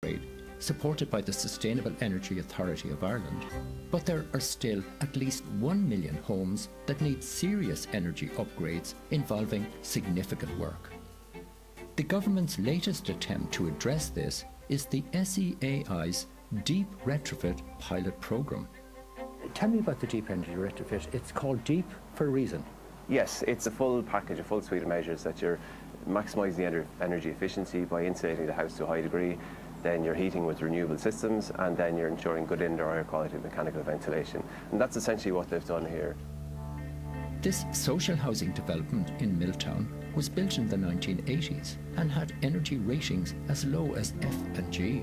upgrade, supported by the Sustainable Energy Authority of Ireland. But there are still at least 1 million homes that need serious energy upgrades involving significant work. The government's latest attempt to address this is the SEAI's Deep Retrofit pilot programme. Tell me about the Deep Energy Retrofit. It's called Deep for a reason. Yes, it's a full package, a full suite of measures that you're maximising the energy efficiency by insulating the house to a high degree, then you're heating with renewable systems, and then you're ensuring good indoor air quality mechanical ventilation. And that's essentially what they've done here. This social housing development in Milltown was built in the 1980s and had energy ratings as low as F and G.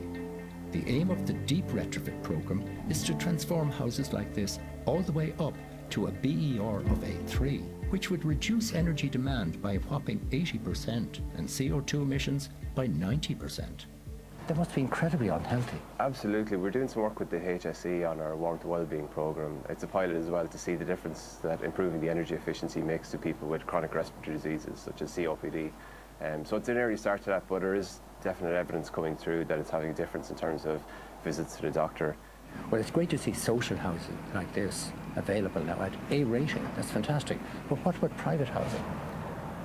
The aim of the Deep Retrofit programme is to transform houses like this all the way up to a BER of A3, which would reduce energy demand by a whopping 80% and CO2 emissions by 90%. That must be incredibly unhealthy. Absolutely. We're doing some work with the HSE on our warmth wellbeing programme. It's a pilot as well to see the difference that improving the energy efficiency makes to people with chronic respiratory diseases such as COPD. So it's an early start to that, but there is definite evidence coming through that it's having a difference in terms of visits to the doctor. Well, it's great to see social housing like this available now at A rating. That's fantastic. But what about private housing?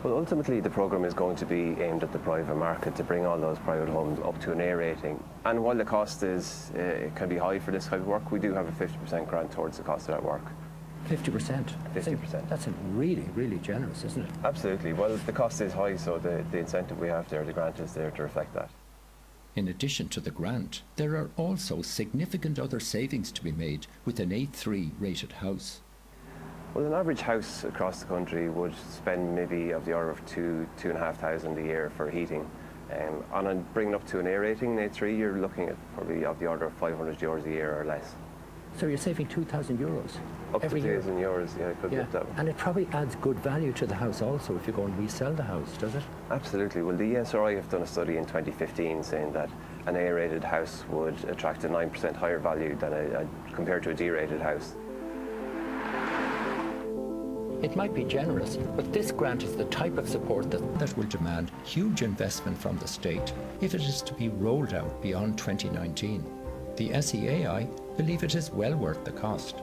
Well, ultimately the programme is going to be aimed at the private market to bring all those private homes up to an A rating. And while the cost it can be high for this type of work, we do have a 50% grant towards the cost of that work. 50%? 50%. That's really, really generous, isn't it? Absolutely. Well, the cost is high, so the incentive we have there, the grant is there to reflect that. In addition to the grant, there are also significant other savings to be made with an A3 rated house. Well, an average house across the country would spend maybe of the order of $2,500 a year for heating. On bringing up to an A rating, A3, you're looking at probably of the order of €500 a year or less. So you're saving €2,000 up every to year? €2,000, yeah, it could be up that one. And it probably adds good value to the house also if you go and resell the house, does it? Absolutely. Well, the ESRI have done a study in 2015 saying that an A-rated house would attract a 9% higher value than compared to a D-rated house. It might be generous, but this grant is the type of support that will demand huge investment from the state if it is to be rolled out beyond 2019. The SEAI believe it is well worth the cost.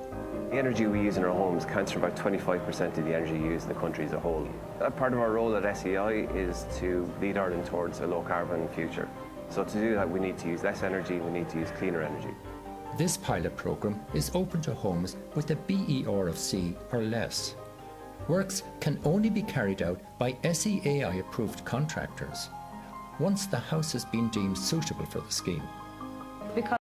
The energy we use in our homes accounts for about 25% of the energy used in the country as a whole. Part of our role at SEAI is to lead Ireland towards a low-carbon future. So to do that, we need to use less energy, we need to use cleaner energy. This pilot programme is open to homes with a BER of C or less. Works can only be carried out by SEAI-approved contractors once the house has been deemed suitable for the scheme.